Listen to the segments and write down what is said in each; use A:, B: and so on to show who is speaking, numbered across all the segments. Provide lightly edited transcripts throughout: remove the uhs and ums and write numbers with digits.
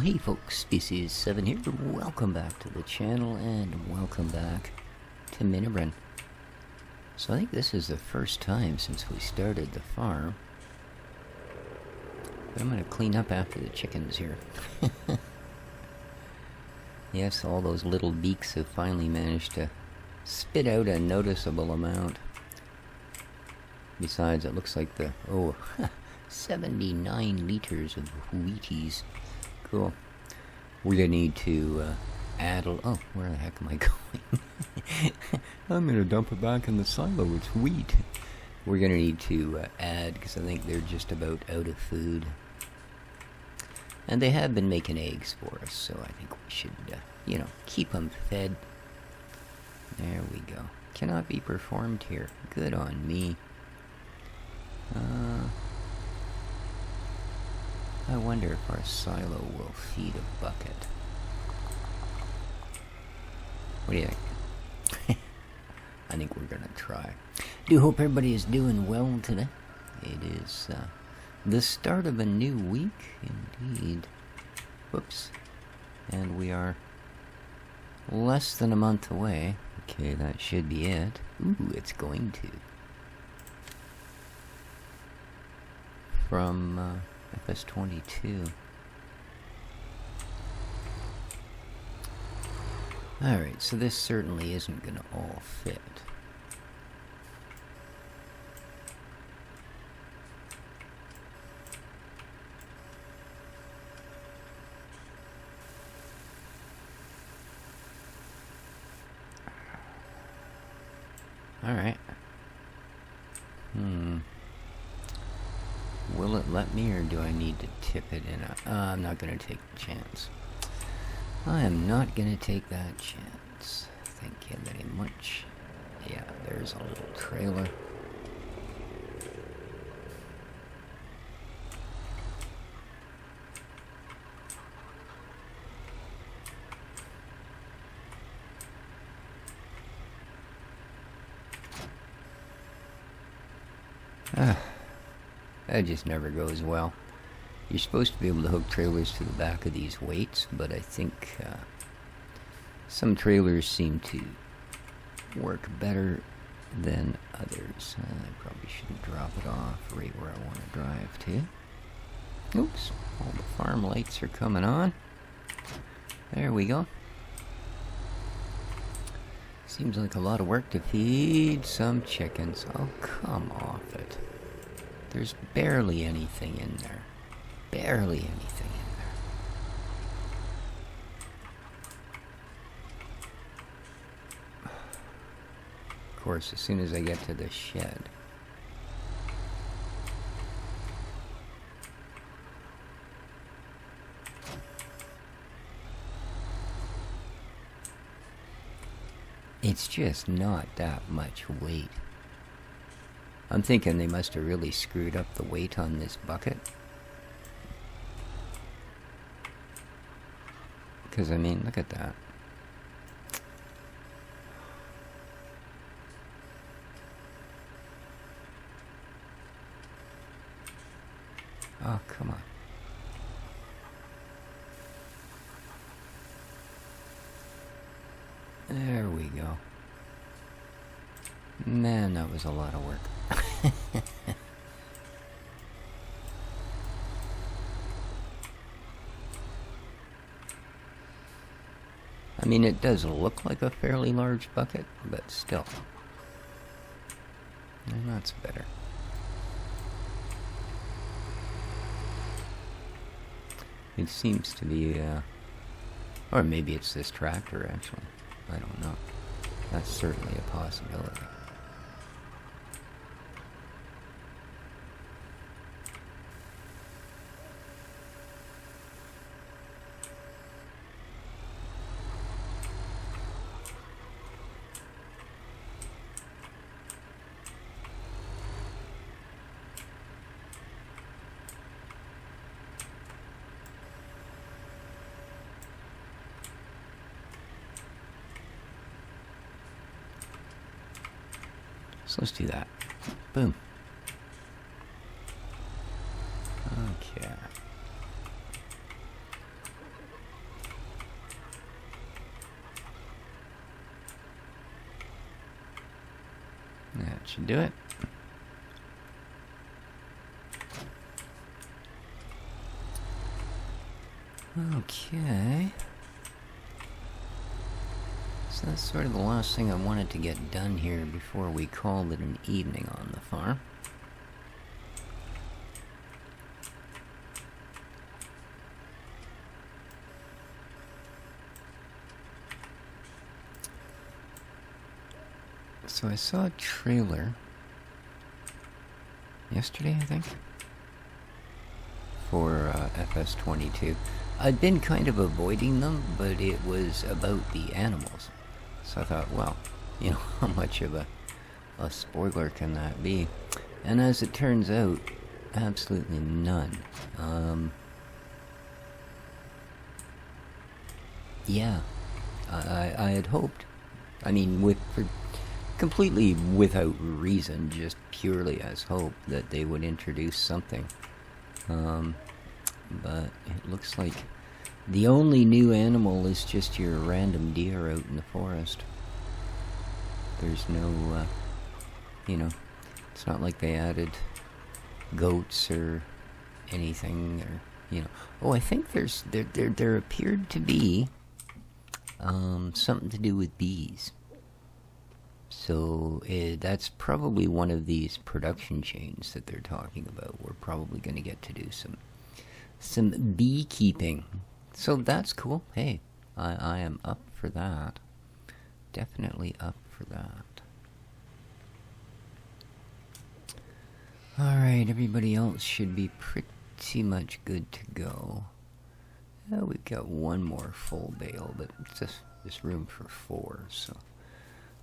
A: Hey folks, this is 7 here. Welcome back to the channel and welcome back to Minibrunn. So I think this is the first time since we started the farm. But I'm going to clean up after the chickens here. Yes, all those little beaks have finally managed to spit out a noticeable amount. Besides, it looks like the, 79 liters of Wheaties. Cool. We're gonna need to add oh, where the heck am I going? I'm gonna dump it back in the silo. It's wheat. We're gonna need to add, because I think they're just about out of food. And they have been making eggs for us, so I think we should, keep them fed. There we go. Cannot be performed here. Good on me. I wonder if our silo will feed a bucket. What do you think? I think we're gonna try. Do hope everybody is doing well today. It is the start of a new week, indeed. Whoops. And we are less than a month away. Okay, that should be it. Ooh, it's going to. From FS22. Alright, so this certainly isn't going to all fit. Alright. Will it let me, or do I need to tip it in? I'm not going to take the chance. I am not going to take that chance. Thank you very much. Yeah, there's a little trailer. That just never goes well. You're supposed to be able to hook trailers to the back of these weights, but I think some trailers seem to work better than others. I probably shouldn't drop it off right where I want to drive to. Oops, all the farm lights are coming on. There we go. Seems like a lot of work to feed some chickens. Oh, come off it. There's barely anything in there. Barely anything in there. Of course, as soon as I get to the shed. It's just not that much weight. I'm thinking they must have really screwed up the weight on this bucket. Because, I mean, look at that. Oh, come on. There we go. Man, that was a lot of work. I mean, it does look like a fairly large bucket, but still. And that's better. It seems to be, or maybe it's this tractor, actually. I don't know. That's certainly a possibility. So let's do that. Boom. Okay. Should do it. Okay. So that's sort of the last thing I wanted to get done here before we called it an evening on the farm. So I saw a trailer yesterday, I think, for FS22. I'd been kind of avoiding them, but it was about the animals. So I thought, well, you know, how much of a spoiler can that be? And as it turns out, absolutely none. Yeah, I had hoped. I mean, completely without reason, just purely as hope that they would introduce something. But it looks like the only new animal is just your random deer out in the forest. There's no, you know, it's not like they added goats or anything, or, you know. Oh, I think there appeared to be something to do with bees. So that's probably one of these production chains that they're talking about. We're probably going to get to do some beekeeping. So that's cool. Hey, I am up for that. Definitely up for that. Alright, everybody else should be pretty much good to go. We've got one more full bale, but it's just this room for 4, so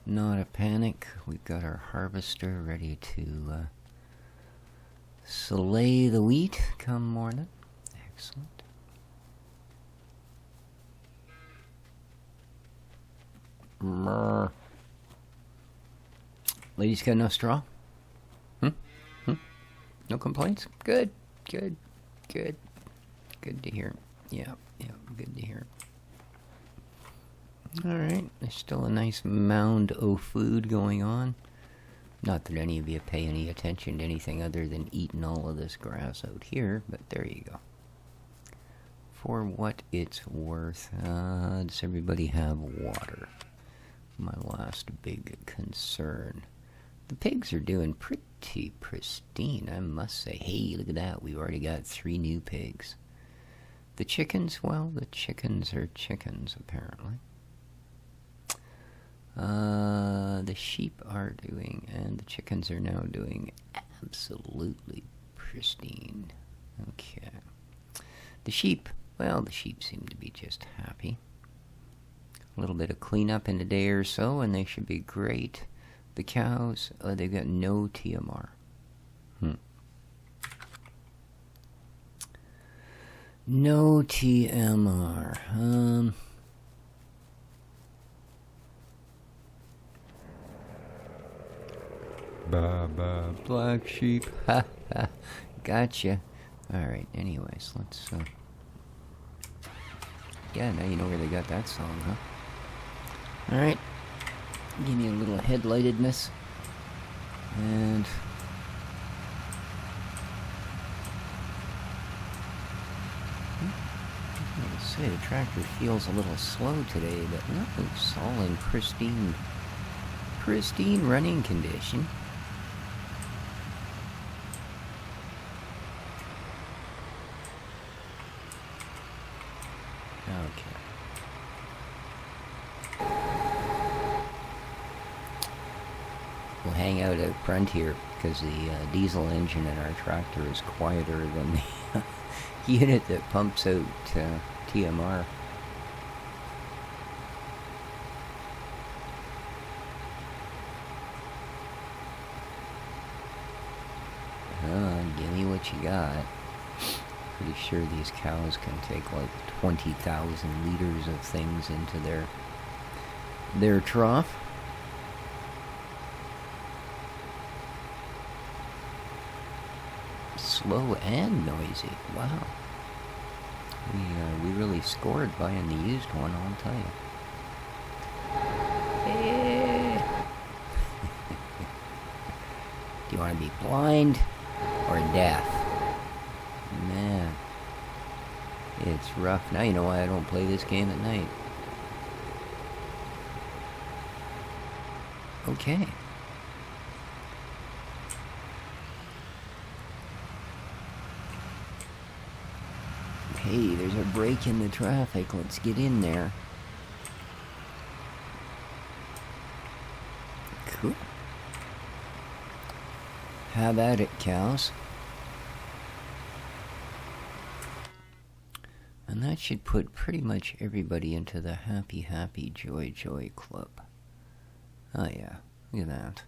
A: not a panic. We've got our harvester ready to slay the wheat come morning. Excellent. Ladies got no straw? No complaints? Good. Good to hear. Yeah, good to hear. Alright, there's still a nice mound of food going on. Not that any of you pay any attention to anything other than eating all of this grass out here, but there you go. For what it's worth, does everybody have water? My last big concern. The pigs are doing pretty pristine, I must say. Hey, look at that, we've already got 3 new pigs. The chickens, well, the chickens are chickens, apparently. The sheep are doing, and the chickens are now doing absolutely pristine. Okay. The sheep, well, the sheep seem to be just happy. A little bit of cleanup in a day or so, and they should be great. The cows, they've got no TMR. No TMR. Black sheep. Ha ha. Gotcha. Alright, anyways, let's, yeah, now you know where they got that song, huh? Alright. Give me a little headlightedness. And I say the tractor feels a little slow today, but no, it's all in pristine running condition. Okay. We'll hang out front here because the diesel engine in our tractor is quieter than the unit that pumps out TMR. Give me what you got. Pretty sure these cows can take like 20,000 liters of things into their trough. Slow and noisy. Wow. We really scored buying the used one, I'll tell you. Do you want to be blind or deaf? Man, it's rough. Now you know why I don't play this game at night. Okay. Hey, there's a break in the traffic. Let's get in there. Cool. Have at it, cows. And that should put pretty much everybody into the happy, happy, joy, joy club. Oh yeah, look at that.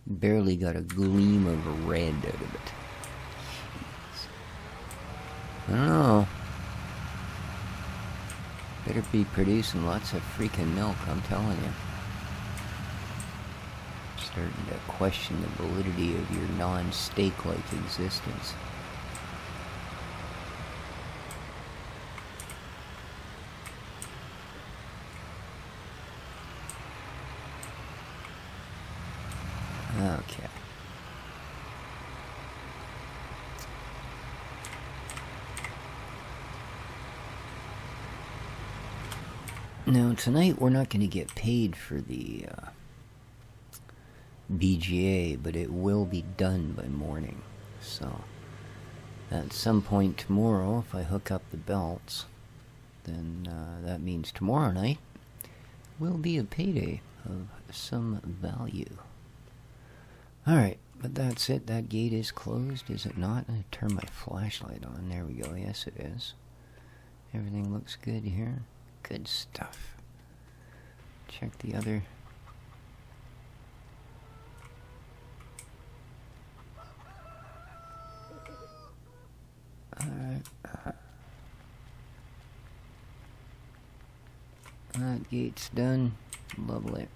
A: Barely got a gleam of red out of it. I don't know. Better be producing lots of freaking milk, I'm telling you. Starting to question the validity of your non-steak-like existence. Okay. Now, tonight we're not going to get paid for the BGA, but it will be done by morning. So, at some point tomorrow, if I hook up the belts, then that means tomorrow night will be a payday of some value. Alright, but that's it. That gate is closed, is it not? I turn my flashlight on. There we go. Yes, it is. Everything looks good here. Good stuff. Check the other. Alright. That gate's done. Lovely.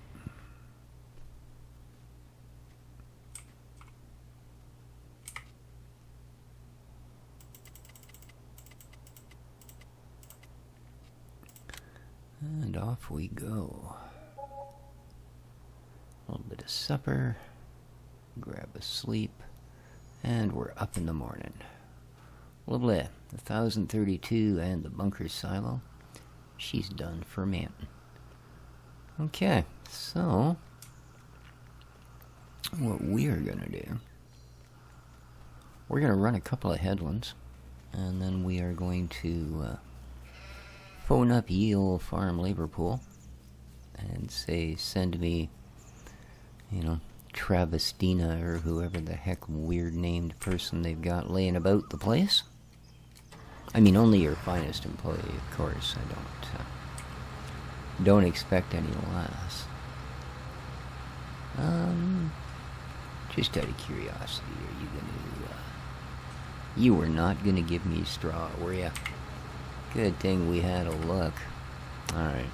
A: And off we go. A little bit of supper, grab a sleep, and we're up in the morning. Lovely. 1032 and the bunker silo. She's done fermenting. Okay, so what we're gonna do, we're gonna run a couple of headlands, and then we are going to phone up ye old farm labor pool and say, send me, you know, Travestina or whoever the heck weird named person they've got laying about the place. I mean, only your finest employee, of course. I don't expect any less. Just out of curiosity, are you gonna, you were not gonna give me straw, were ya? Good thing we had a look. Alright.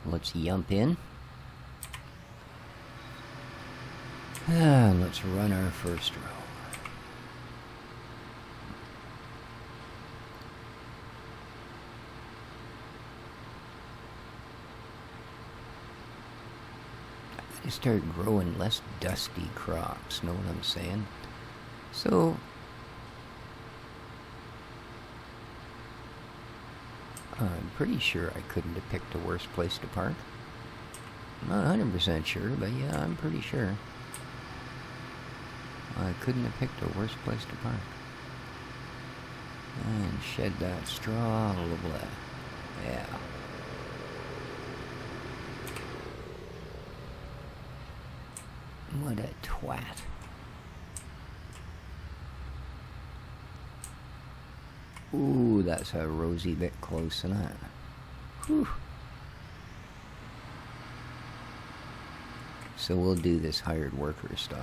A: Let's jump in. And let's run our first row. I gotta start growing less dusty crops, know what I'm saying? So, I'm pretty sure I couldn't have picked a worse place to park. I'm not 100% sure, but yeah, I'm pretty sure. I couldn't have picked a worse place to park. And shed that straw, blah, blah, blah. Yeah. What a twat. Ooh, that's a rosy bit close to that. Whew. So we'll do this hired worker style.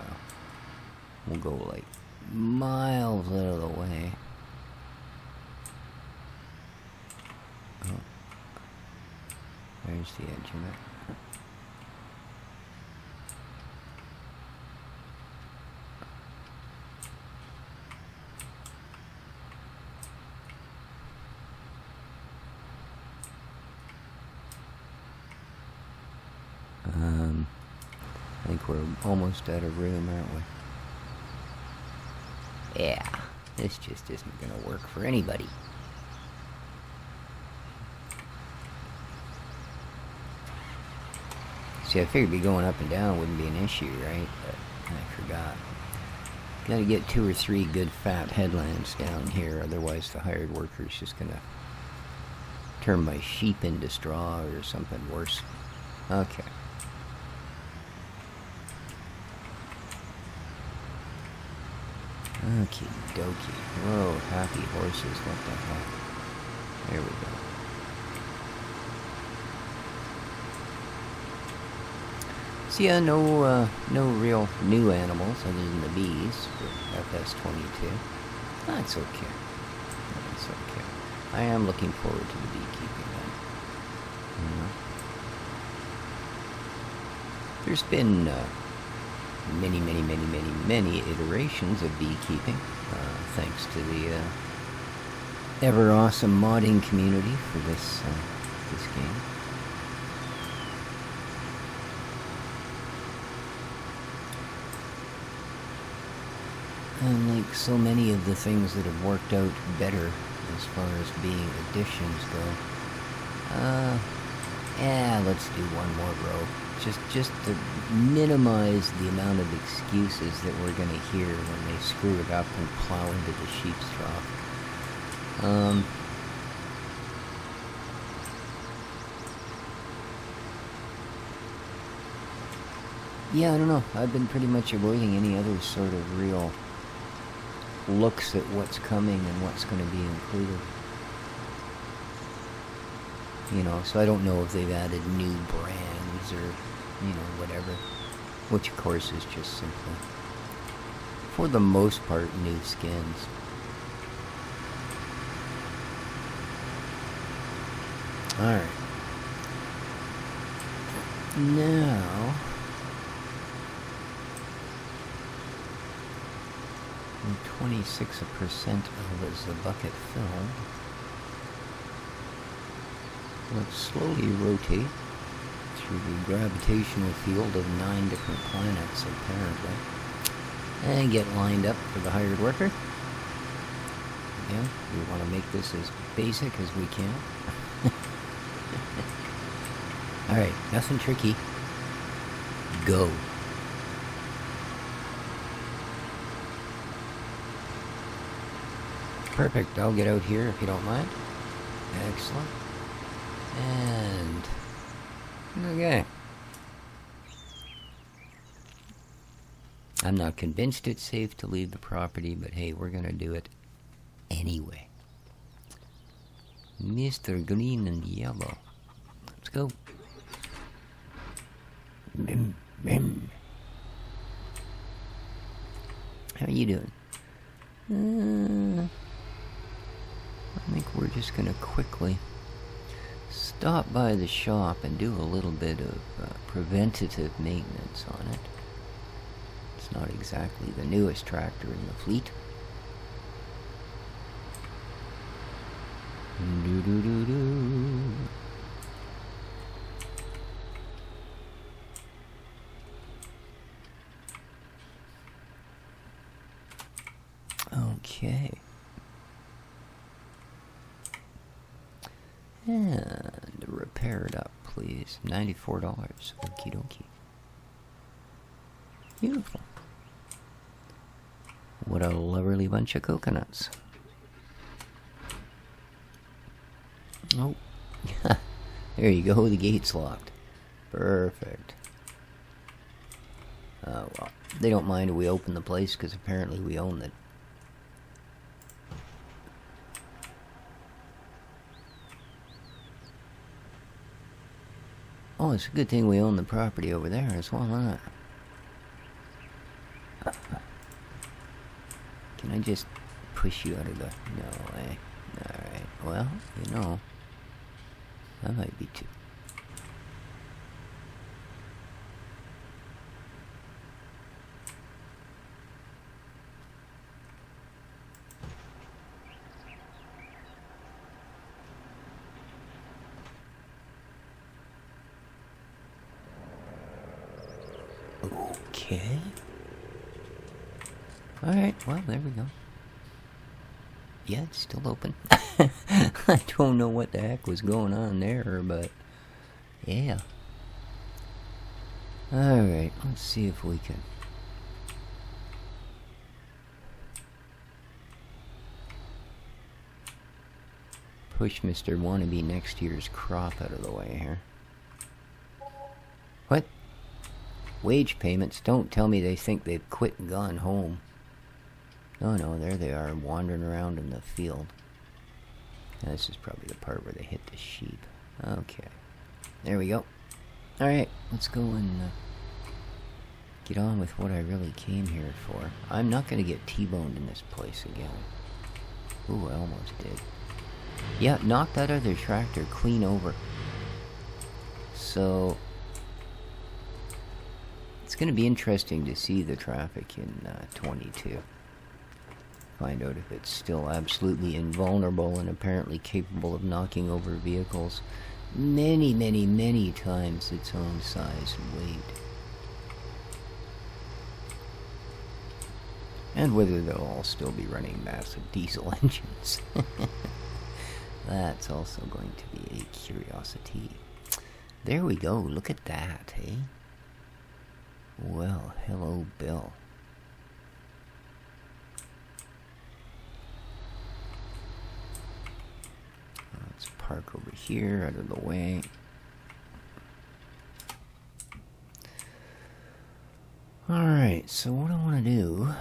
A: We'll go like miles out of the way. Oh. There's the edge of it. I think we're almost out of room, aren't we? Yeah, this just isn't going to work for anybody. See, I figured going up and down wouldn't be an issue, right? But I forgot. Got to get 2 or 3 good fat headlands down here, otherwise the hired worker's just going to turn my sheep into straw or something worse. Okay. Okie dokie. Whoa, happy horses, what the hell? There we go. So yeah, no real new animals other than the bees with FS22. That's okay. That's okay. I am looking forward to the beekeeping then. You know? There's been many iterations of beekeeping, thanks to the ever awesome modding community for this game. And like so many of the things that have worked out better as far as being additions go, let's do one more row. Just to minimize the amount of excuses that we're going to hear when they screw it up and plow into the sheep's trough. Yeah, I don't know. I've been pretty much avoiding any other sort of real looks at what's coming and what's going to be included. You know, so I don't know if they've added new brands or, you know, whatever. Which, of course, is just simply, for the most part, new skins. Alright. Now, 26% of is the bucket filled. Let's slowly rotate through the gravitational field of 9 different planets, apparently. And get lined up for the hired worker. Again, we want to make this as basic as we can. Alright, nothing tricky. Go. Perfect, I'll get out here if you don't mind. Excellent. And... okay. I'm not convinced it's safe to leave the property, but hey, we're gonna do it anyway. Mr. Green and Yellow. Let's go. Mim, mim. How are you doing? I think we're just gonna quickly stop by the shop and do a little bit of preventative maintenance on it. It's not exactly the newest tractor in the fleet. Do-do-do-do. Okay. And repair it up, please. $94. Okie dokie. Beautiful. What a lovely bunch of coconuts. Oh. There you go, the gate's locked. Perfect. Oh, well. They don't mind if we open the place because apparently we own it. Oh, it's a good thing we own the property over there as well, huh? Can I just push you out of the... no way. Alright, well, you know, that might be too... Okay. Alright, well, there we go. Yeah, it's still open. I don't know what the heck was going on there, but yeah. Alright, let's see if we can push Mr. Wannabe next year's crop out of the way here. What? Wage payments? Don't tell me they think they've quit and gone home. Oh no, there they are, wandering around in the field. Now, this is probably the part where they hit the sheep. Okay. There we go. Alright, let's go and get on with what I really came here for. I'm not going to get T-boned in this place again. Ooh, I almost did. Yeah, knock that other tractor clean over. So it's going to be interesting to see the traffic in 22. Find out if it's still absolutely invulnerable and apparently capable of knocking over vehicles many, many, many times its own size and weight. And whether they'll all still be running massive diesel engines. That's also going to be a curiosity. There we go, look at that, eh? Well, hello, Bill. Let's park over here, out of the way. Alright, so what I want to do...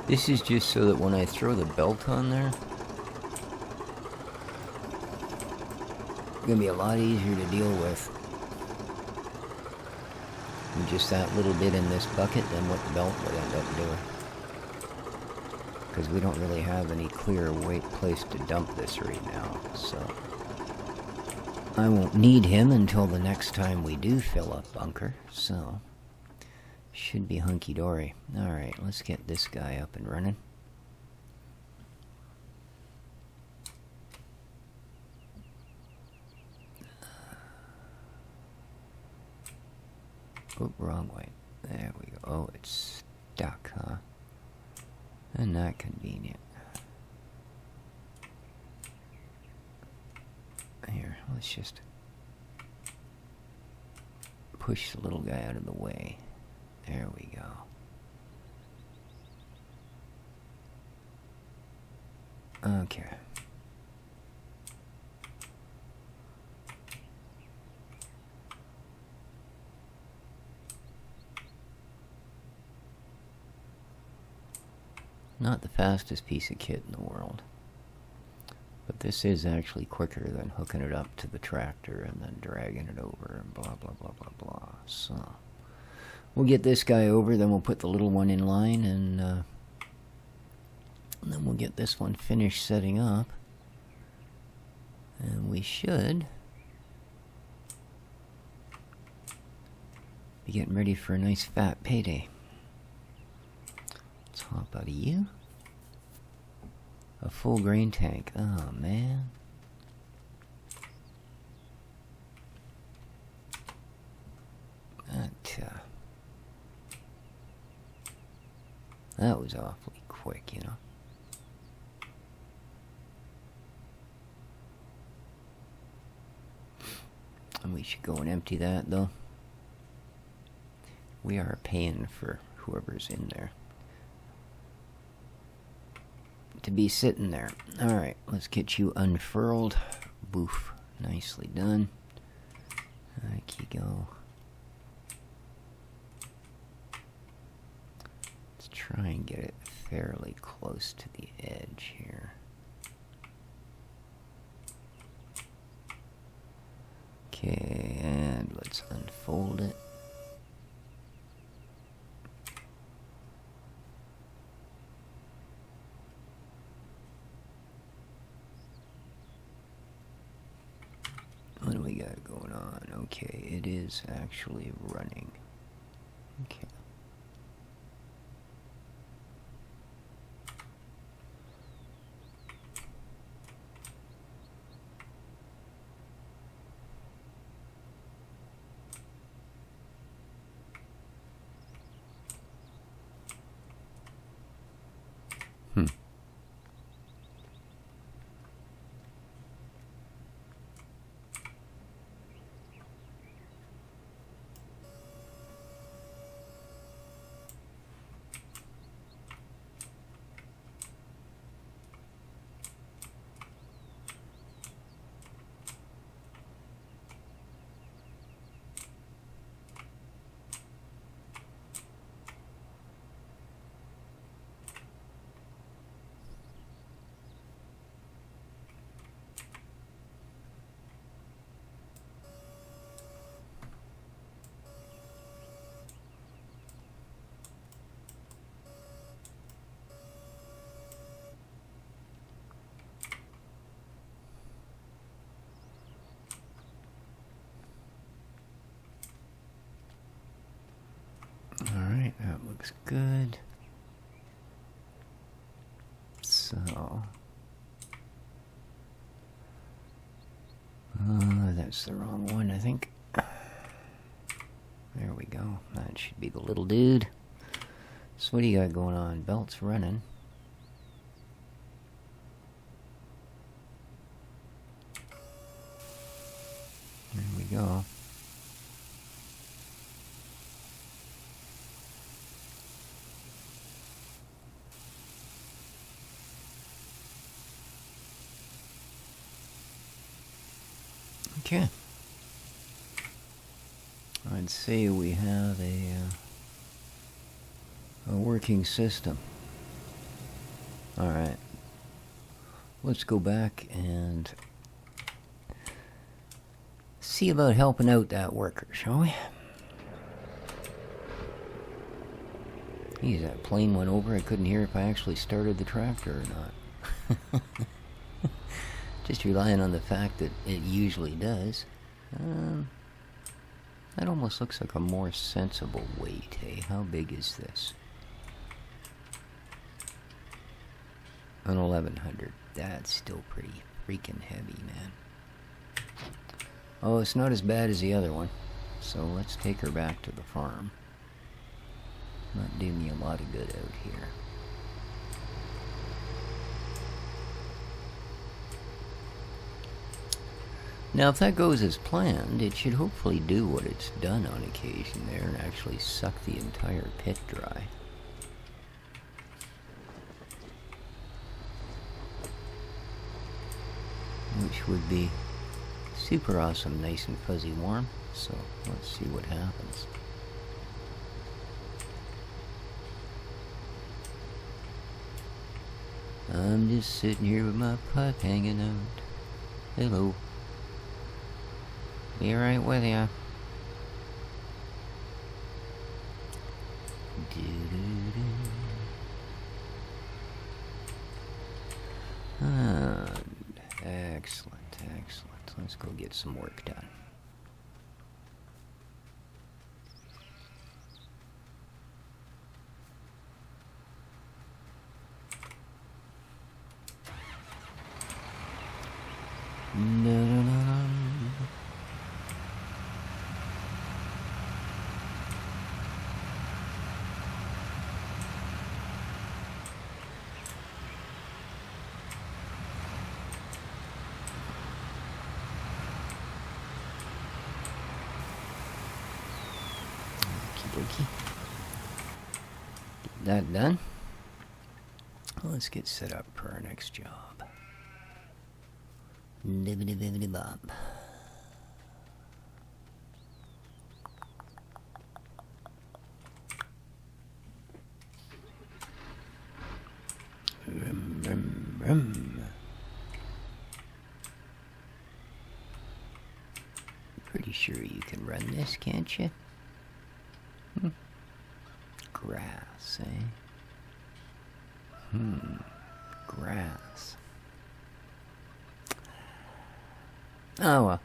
A: This is just so that when I throw the belt on there, it's going to be a lot easier to deal with. And just that little bit in this bucket than what the belt would end up doing. Because we don't really have any clear weight place to dump this right now, so I won't need him until the next time we do fill up bunker, so... should be hunky-dory. Alright, let's get this guy up and running. Oh, wrong way. There we go. Oh, it's stuck, huh? And not convenient. Here, let's just push the little guy out of the way. There we go. Okay. Not the fastest piece of kit in the world. But this is actually quicker than hooking it up to the tractor and then dragging it over and blah, blah, blah, blah, blah. So... we'll get this guy over, then we'll put the little one in line, and then we'll get this one finished setting up. And we should be getting ready for a nice fat payday. Let's hop out of you. A full grain tank. Oh, man. That was awfully quick, you know. And we should go and empty that, though. We are paying for whoever's in there to be sitting there. Alright, let's get you unfurled. Boof. Nicely done. There you go. Let's try and get it fairly close to the edge here. Okay, and let's unfold it. What do we got going on? Okay, it is actually running. Okay. Alright, that looks good. So... that's the wrong one, I think. There we go. That should be the little dude. So what do you got going on? Belt's running. There we go. Okay. I'd say we have a working system. Alright. Let's go back and see about helping out that worker, shall we? Geez, that plane went over. I couldn't hear if I actually started the tractor or not. Just relying on the fact that it usually does. That almost looks like a more sensible weight, eh? How big is this? An 1100. That's still pretty freaking heavy, man. Oh, it's not as bad as the other one. So let's take her back to the farm. Not doing me a lot of good out here. Now, if that goes as planned, it should hopefully do what it's done on occasion there and actually suck the entire pit dry. Which would be super awesome, nice and fuzzy warm. So, let's see what happens. I'm just sitting here with my pipe hanging out. Hello. Be right with ya. Excellent, excellent. Let's go get some work done. Get that done. Let's get set up for our next job. Dibbidi-bibbidi-bob. Rum, rum, rum. Pretty sure you can run this, can't you? Grass, eh? Grass. Oh well.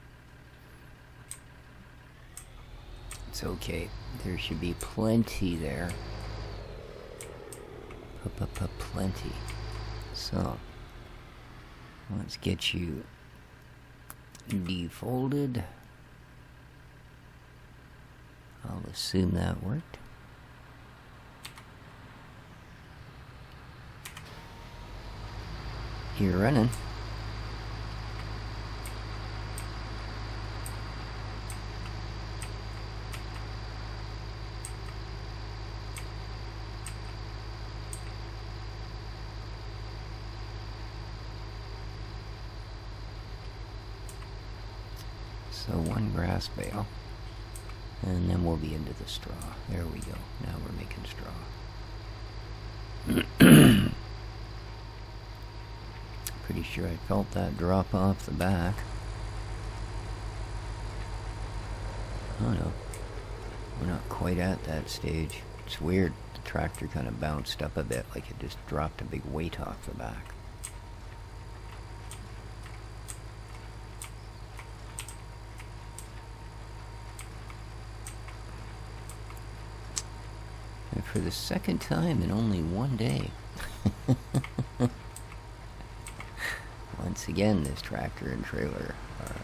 A: It's okay. There should be plenty there. Plenty. So, let's get you defolded. I'll assume that worked. You're running. So one grass bale, and then we'll be into the straw. There we go. Now we're making straw. Pretty sure I felt that drop off the back. Oh no, we're not quite at that stage. It's weird. The tractor kind of bounced up a bit, like it just dropped a big weight off the back. And for the second time in only one day. Once again, this tractor and trailer are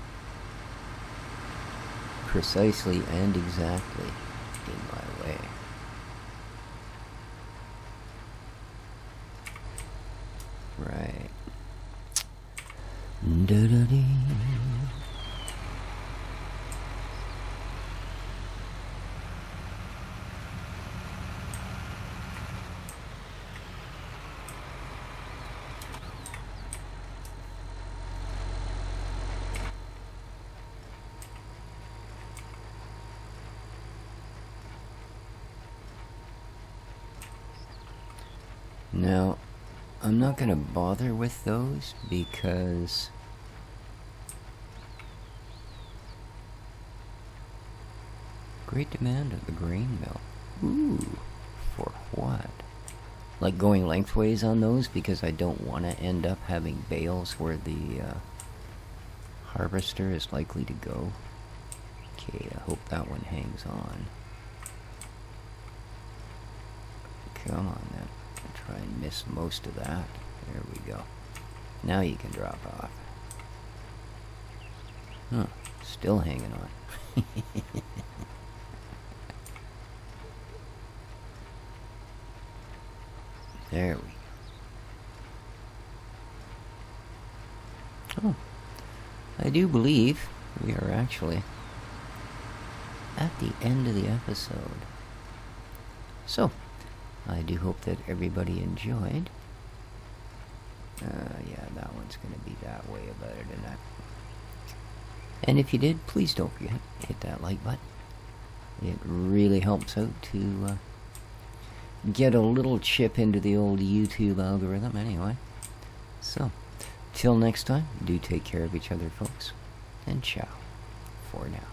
A: precisely and exactly in my way. Right. Da-da-dee. Now, I'm not going to bother with those because great demand at the grain mill. Ooh, for what? Like going lengthways on those because I don't want to end up having bales where the harvester is likely to go. Okay, I hope that one hangs on. Come on then. Try and miss most of that. There we go. Now you can drop off. Huh. Still hanging on. There we go. Oh. I do believe we are actually at the end of the episode. So, I do hope that everybody enjoyed. Yeah, that one's going to be that way about it, isn't it? And if you did, please don't forget, hit that like button. It really helps out to get a little chip into the old YouTube algorithm anyway. So, till next time, do take care of each other, folks. And ciao for now.